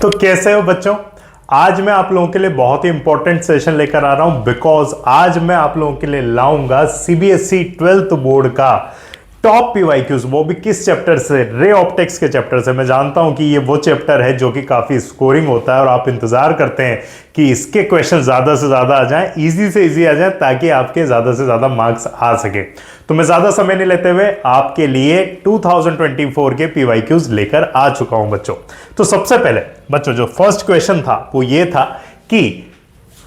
तो कैसे हो बच्चों? आज मैं आप लोगों के लिए बहुत ही इंपॉर्टेंट सेशन लेकर आ रहा हूं बिकॉज आज मैं आप लोगों के लिए लाऊंगा सीबीएसई 12th बोर्ड का टॉप पीवाईक्यूज, वो भी किस चैप्टर से? रे ऑप्टिक्स के चैप्टर से। मैं जानता हूं कि ये वो चैप्टर है जो कि काफी स्कोरिंग होता है और आप इंतजार करते हैं कि इसके क्वेश्चन ज्यादा से ज्यादा आ जाएं, इजी से इजी आ जाएं, ताकि आपके ज्यादा से ज्यादा मार्क्स आ सके। तो मैं ज्यादा समय नहीं लेते हुए आपके लिए 2024 के पीवाईक्यूज लेकर आ चुका हूं बच्चों। तो सबसे पहले बच्चों जो फर्स्ट क्वेश्चन था वो ये था कि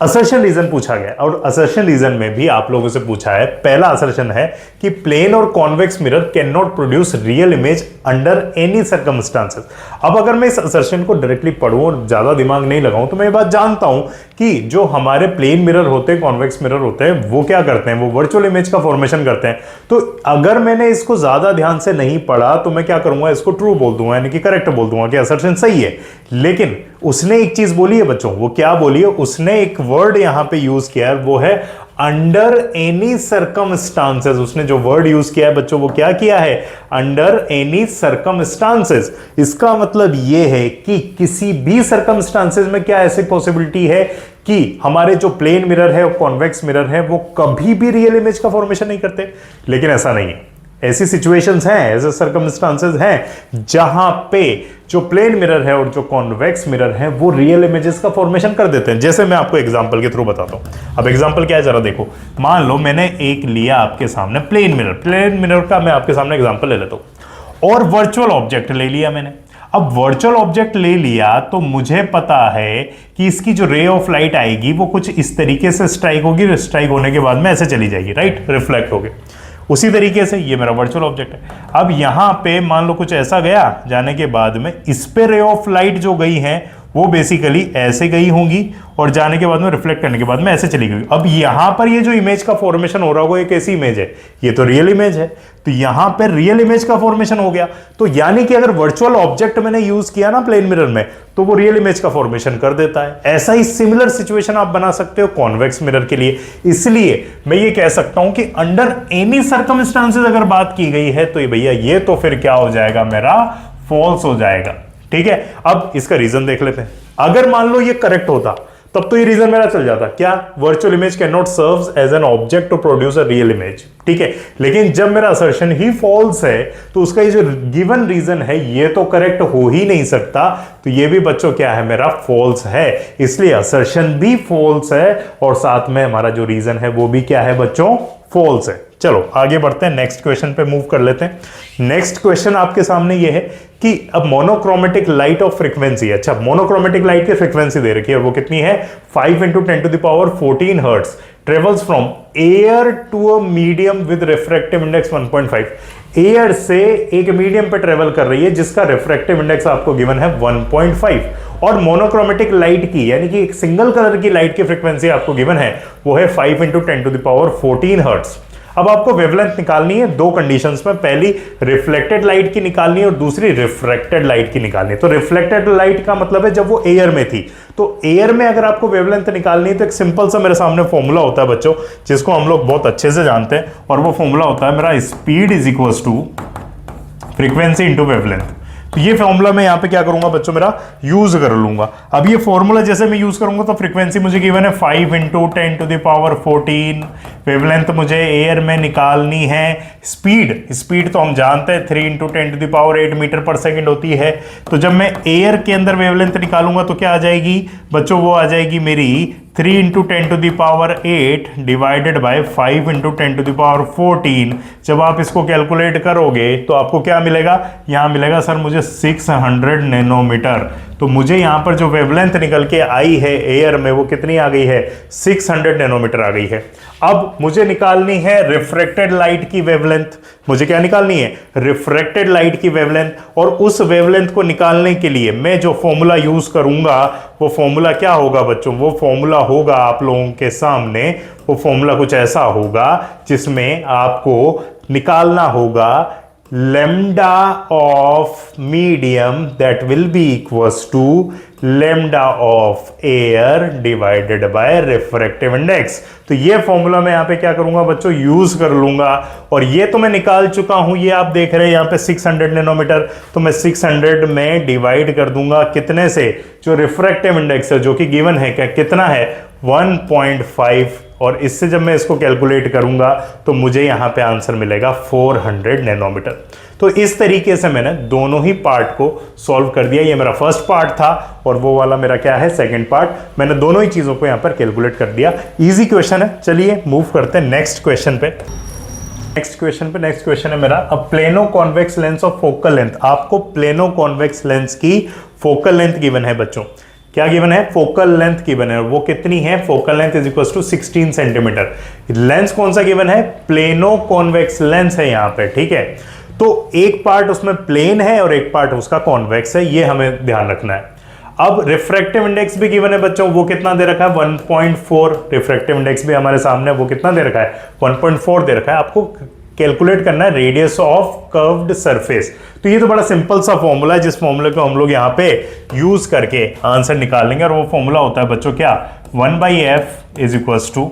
असर्शन रीजन पूछा गया और असर्शन रीजन में भी आप लोगों से पूछा है। पहला असर्शन है कि प्लेन और convex mirror can not produce real image under any circumstances. अब अगर मैं इस असर्शन को डायरेक्टली पढ़ूं और ज्यादा दिमाग नहीं लगाऊं तो मैं ये बात जानता हूं कि जो हमारे प्लेन मिरर होते हैं, कॉन्वेक्स मिरर होते हैं, वो क्या करते हैं? वो वर्चुअल इमेज का फॉर्मेशन करते हैं। तो अगर मैंने इसको ज्यादा ध्यान से नहीं पढ़ा तो मैं क्या करूंगा, इसको ट्रू बोल दूंगा, यानी कि करेक्ट बोल दूंगा कि असर्शन सही है। लेकिन उसने एक चीज बोली है बच्चों, वो क्या बोली है? उसने एक वर्ड यहां पे यूज किया है, वो है अंडर एनी सर्कमस्टांसेस। उसने जो वर्ड यूज किया है बच्चों, वो क्या किया है? Under any circumstances. इसका मतलब यह है कि किसी भी सर्कमस्टांसेस में क्या ऐसी पॉसिबिलिटी है कि हमारे जो प्लेन मिरर है और कॉन्वेक्स मिरर है वो कभी भी रियल इमेज का फॉर्मेशन नहीं करते। लेकिन ऐसा नहीं है, ऐसी सिचुएशंस हैं, ऐसे सर्कमस्टांसेस हैं जहां पे जो प्लेन मिरर है और जो कॉन्वेक्स मिरर है वो रियल इमेजेस का फॉर्मेशन कर देते हैं। जैसे मैं आपको एग्जांपल के थ्रू बताता हूं। अब एग्जांपल क्या है जरा देखो। मान लो मैंने एक लिया आपके सामने प्लेन मिरर का मैं आपके सामने एग्जांपल ले लेता हूं और वर्चुअल ऑब्जेक्ट ले लिया मैंने। अब वर्चुअल ऑब्जेक्ट ले लिया तो मुझे पता है कि इसकी जो रे ऑफ लाइट आएगी वो कुछ इस तरीके से स्ट्राइक होगी, स्ट्राइक होने के बाद में ऐसे चली जाएगी, राइट, रिफ्लेक्ट होगी। उसी तरीके से ये मेरा वर्चुअल ऑब्जेक्ट है। अब यहां पे मान लो कुछ ऐसा गया, जाने के बाद में इस पे रे ऑफ लाइट जो गई है वो बेसिकली ऐसे गई होंगी और जाने के बाद में रिफ्लेक्ट करने के बाद में ऐसे चली गई। अब यहां पर ये जो इमेज का फॉर्मेशन हो रहा होगा ये कैसी इमेज है? ये तो रियल इमेज है। तो यहां पर रियल इमेज का फॉर्मेशन हो गया। तो यानी कि अगर वर्चुअल ऑब्जेक्ट मैंने यूज किया ना प्लेन मिरर में तो वो रियल इमेज का फॉर्मेशन कर देता है। ऐसा ही सिमिलर सिचुएशन आप बना सकते हो कॉन्वेक्स मिरर के लिए। इसलिए मैं ये कह सकता हूं कि अंडर एनी सर्कमस्टांसेस अगर बात की गई है तो ये भैया ये तो फिर क्या हो जाएगा, मेरा फॉल्स हो जाएगा। ठीक है, अब इसका रीजन देख लेते हैं। अगर मान लो ये करेक्ट होता तब तो ये रीजन मेरा चल जाता, क्या? Virtual image can not serve as an object to produce a real image. ठीक है, लेकिन जब मेरा असर्शन ही फॉल्स है तो उसका ये जो गिवन रीजन है ये तो करेक्ट हो ही नहीं सकता। तो ये भी बच्चों क्या है, मेरा फॉल्स है। इसलिए असर्शन भी फॉल्स है और साथ में हमारा जो रीजन है वो भी क्या है बच्चों, फॉल्स है। चलो आगे बढ़ते हैं, नेक्स्ट क्वेश्चन पे मूव कर लेते हैं। नेक्स्ट क्वेश्चन आपके सामने ये है कि अब मोनोक्रोमेटिक लाइट ऑफ फ्रीक्वेंसी। अच्छा, मोनोक्रोमेटिक लाइट की फ्रीक्वेंसी दे रखी है, वो कितनी है? 5 × 10⁻14 hertz travels from air to a medium with refractive index 1.5। Air से एक मीडियम पे ट्रेवल कर रही है जिसका रिफ्रैक्टिव इंडेक्स आपको गिवन है 1.5 और मोनोक्रोमेटिक लाइट की यानी कि एक सिंगल कलर की लाइट की फ्रीक्वेंसी आपको गिवन है वो है 5 × 10⁻14 हर्ट्ज। अब आपको वेवलेंथ निकालनी है दो कंडीशंस में, पहली रिफ्लेक्टेड लाइट की निकालनी है और दूसरी रिफ्रैक्टेड लाइट की निकालनी है। तो रिफ्लेक्टेड लाइट का मतलब है जब वो एयर में थी। तो एयर में अगर आपको वेवलेंथ निकालनी है तो एक सिंपल सा मेरे सामने फॉर्मूला होता है बच्चों, जिसको हम लोग बहुत अच्छे से जानते हैं, और वो फॉर्मूला होता है मेरा speed is equals to frequency into wavelength. तो ये फॉर्मूला मैं यहां पे क्या करूंगा बच्चों, मेरा यूज कर लूंगा। अब ये फॉर्मूला जैसे मैं यूज करूंगा तो फ्रीक्वेंसी मुझे गिवन है 5 × 10⁻14, वेवलेंथ मुझे एयर में निकालनी है। स्पीड तो हम जानते हैं 3 × 10⁸ मीटर पर सेकंड होती है। तो जब मैं एयर के अंदर वेवलेंथ निकालूंगा तो क्या आ जाएगी बच्चों, वो आ जाएगी मेरी 3 × 10⁸ डिवाइडेड बाय 5 × 10⁻14। जब आप इसको कैलकुलेट करोगे तो आपको क्या मिलेगा? यहां मिलेगा सर मुझे 600 नैनोमीटर। तो मुझे यहां पर जो वेवलेंथ निकल के आई है एयर में वो कितनी आ गई है? 600 नैनोमीटर आ गई है। अब मुझे निकालनी है रिफ्रैक्टेड लाइट की वेवलेंथ। मुझे क्या निकालनी है? रिफ्रैक्टेड लाइट की वेवलेंथ। और उस वेवलेंथ को निकालने के लिए मैं जो फॉर्मूला यूज करूंगा वो फॉर्मूला क्या होगा बच्चों? वो फॉर्मूला होगा आप लोगों के सामने, वो फॉर्मूला कुछ ऐसा होगा जिसमें आपको निकालना होगा lambda of medium that will be equals to lambda of air divided by refractive index। तो ये फॉर्मूला मैं यहां पे क्या करूंगा बच्चों, यूज कर लूंगा। और ये तो मैं निकाल चुका हूं, ये आप देख रहे हैं यहां पे 600 नैनोमीटर, तो मैं 600 में डिवाइड कर दूंगा कितने से, जो रिफ्रैक्टिव इंडेक्स है जो कि गिवन है, क्या कितना है 1.5, और इससे जब मैं इसको कैलकुलेट करूंगा तो मुझे यहां पे आंसर मिलेगा 400 नैनोमीटर। तो इस तरीके से मैंने दोनों ही पार्ट को सॉल्व कर दिया। ये मेरा फर्स्ट पार्ट था और वो वाला मेरा क्या है, सेकंड पार्ट। मैंने दोनों ही चीजों को यहां पर कैलकुलेट कर दिया। इजी क्वेश्चन है। चलिए मूव करते हैं नेक्स्ट क्वेश्चन पे। नेक्स्ट क्वेश्चन है मेरा, a plano convex lens of focal length. आपको प्लेनो कॉन्वेक्स लेंस की फोकल लेंथ गिवन है बच्चों। क्या गिवन है, फोकल लेंथ गिवन है। वो कितनी है, focal length is equal to 16 centimetre. Lens कौन सा गिवन है, प्लेनो कॉन्वेक्स लेंस है यहां पे, ठीक है। तो एक पार्ट उसमें प्लेन है और एक पार्ट उसका कॉन्वेक्स है, ये हमें ध्यान रखना है। अब रिफ्रैक्टिव इंडेक्स भी गिवन है बच्चों, वो कितना दे रखा है 1.4। रिफ्रैक्टिव इंडेक्स भी हमारे सामने, वो कितना दे रखा है 1.4 दे रखा है। आपको कैलकुलेट करना है रेडियस ऑफ कर्व्ड सरफेस। तो ये तो बड़ा सिंपल सा फॉर्मूला है, जिस फॉर्मूले को हम लोग यहाँ पे यूज करके आंसर निकाल लेंगे। और वो फॉर्मूला होता है बच्चों क्या, 1/f is equals to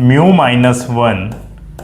mu minus 1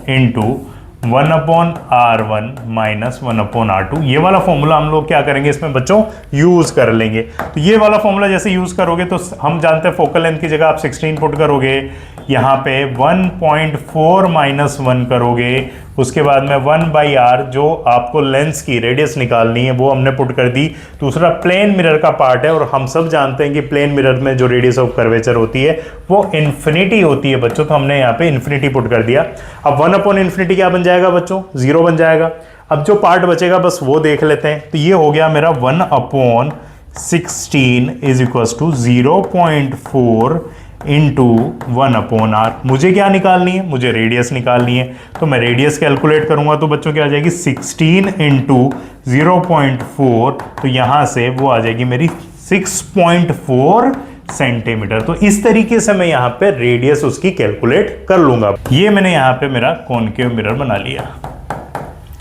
into 1/r1 minus 1/r2। ये वाला फॉर्मूला हम लोग क्या करेंगे इसमें बच्चों, यूज कर लेंगे। तो ये वाला फॉर्मूला जैसे यूज करोगे तो हम जानते हैं फोकल लेंथ की जगह आप 16 पुट करोगे, यहाँ पे 1.4 माइनस 1 करोगे, उसके बाद में 1/r जो आपको लेंस की रेडियस निकालनी है वो हमने पुट कर दी। दूसरा प्लेन मिरर का पार्ट है और हम सब जानते हैं कि प्लेन मिरर में जो रेडियस ऑफ कर्वेचर होती है वो इन्फिनिटी होती है बच्चों, तो हमने यहाँ पे इन्फिनिटी पुट कर दिया। अब 1/∞ क्या बन जाएगा बच्चों, 0 बन जाएगा। अब जो पार्ट बचेगा बस वो देख लेते हैं। तो ये हो गया मेरा 1/16 is equal to 0.4 into 1/r। मुझे क्या निकालनी है, मुझे रेडियस निकालनी है। तो मैं रेडियस कैलकुलेट करूंगा तो बच्चों क्या आ जाएगी 16 इंटू 0.4, तो यहां से वो आ जाएगी मेरी 6.4 सेंटीमीटर। तो इस तरीके से मैं यहां पे रेडियस उसकी कैलकुलेट कर लूंगा। ये मैंने यहां पे मेरा कॉनकेव मिरर बना लिया,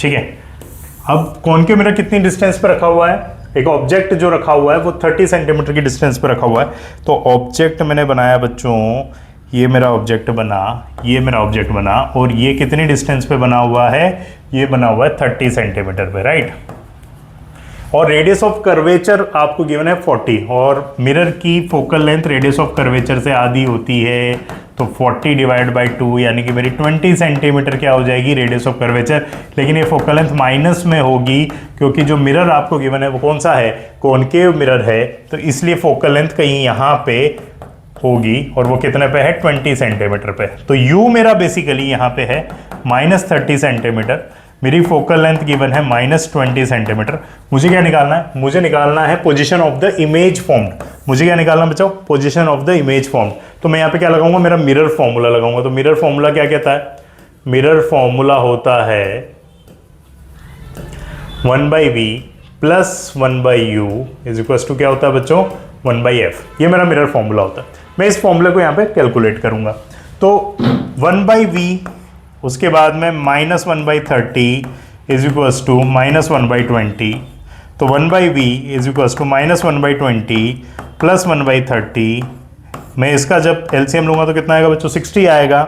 ठीक है। अब कॉनकेव मिरर कितनी डिस्टेंस पे रखा हुआ है, एक ऑब्जेक्ट जो रखा हुआ है वो 30 सेंटीमीटर की डिस्टेंस पे रखा हुआ है। तो ऑब्जेक्ट मैंने बनाया बच्चों, ये मेरा ऑब्जेक्ट बना, ये मेरा ऑब्जेक्ट बना, और ये कितनी डिस्टेंस पे बना हुआ है, ये बना हुआ है 30 सेंटीमीटर पे, राइट। और रेडियस ऑफ कर्वेचर आपको गिवन है 40, और मिरर की focal length radius of curvature से आधी होती है, तो 40 डिवाइड बाई 2 यानी कि मेरी 20 सेंटीमीटर क्या हो जाएगी रेडियस ऑफ कर्वेचर। लेकिन ये फोकल लेंथ माइनस में होगी क्योंकि जो मिरर आपको गिवन है वो कौन सा है, कॉनकेव मिरर है, तो इसलिए फोकल लेंथ कहीं यहाँ पे होगी और वो कितने पे है 20 सेंटीमीटर पे। तो u मेरा बेसिकली यहाँ पे है -30 सेंटीमीटर, मेरी फोकल लेंथ गिवन है -20 सेंटीमीटर। मुझे क्या निकालना है, मुझे निकालना है position of the image formed. मुझे क्या निकालना बच्चों, position of the image formed. तो मैं यहाँ पे क्या लगाऊंगा, मेरा मिरर फॉर्मूला लगाऊंगा। तो मिरर फॉर्मूला क्या कहता है, मिरर फॉर्मूला होता है 1/v plus 1/u is equal to क्या होता है बच्चों 1/f। ये मेरा मिरर फॉर्मूला होता है। मैं इस फॉर्मूले को यहाँ पे कैलकुलेट करूंगा। तो 1/v, उसके बाद में -1/30 इज इक्वल टू -1/20। तो 1/v is equal to -1/20 plus 1/30। मैं इसका जब एलसीएम लूंगा तो कितना आएगा बच्चों 60 आएगा।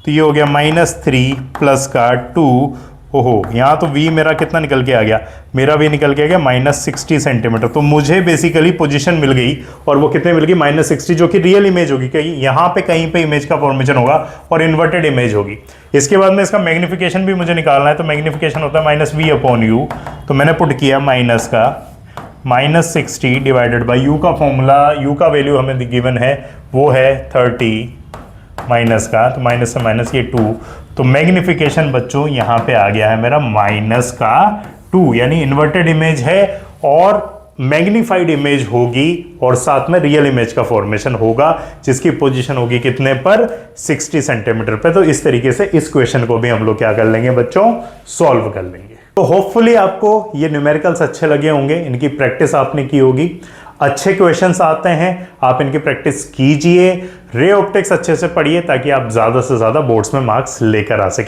तो ये हो गया -3 प्लस का 2। ओहो, यहाँ तो v मेरा कितना निकल के आ गया, मेरा v निकल के आ गया -60 सेंटीमीटर। तो मुझे बेसिकली पोजीशन मिल गई, और वो कितने मिल गई -60, जो कि रियल इमेज होगी। कहीं यहाँ पे कहीं पे इमेज का फॉर्मेशन होगा और इन्वर्टेड इमेज होगी। इसके बाद में इसका मैग्निफिकेशन भी मुझे निकालना है। तो मैग्निफिकेशन होता है -v/u। तो मैंने पुट किया माइनस का -60 डिवाइडेड बाई u का फॉर्मूला, u का वैल्यू हमें गिवन है वो है 30 माइनस का, तो माइनस से माइनस ये 2। तो मैग्निफिकेशन बच्चों यहाँ पे आ गया है मेरा -2, यानी इन्वर्टेड इमेज है और मैग्नीफाइड इमेज होगी और साथ में रियल इमेज का फॉर्मेशन होगा, जिसकी पोजीशन होगी कितने पर 60 सेंटीमीटर पे। तो इस तरीके से इस क्वेश्चन को भी हम लोग क्या कर लेंगे बच्चों, सॉल्व कर लेंगे। तो होपफुली आपको ये न्यूमेरिकल्स अच्छे लगे होंगे, इनकी प्रैक्टिस आपने की होगी। अच्छे क्वेश्चंस आते हैं, आप इनकी प्रैक्टिस कीजिए। रे ऑप्टिक्स अच्छे से पढ़िए ताकि आप ज़्यादा से ज़्यादा बोर्ड्स में मार्क्स लेकर आ सकें।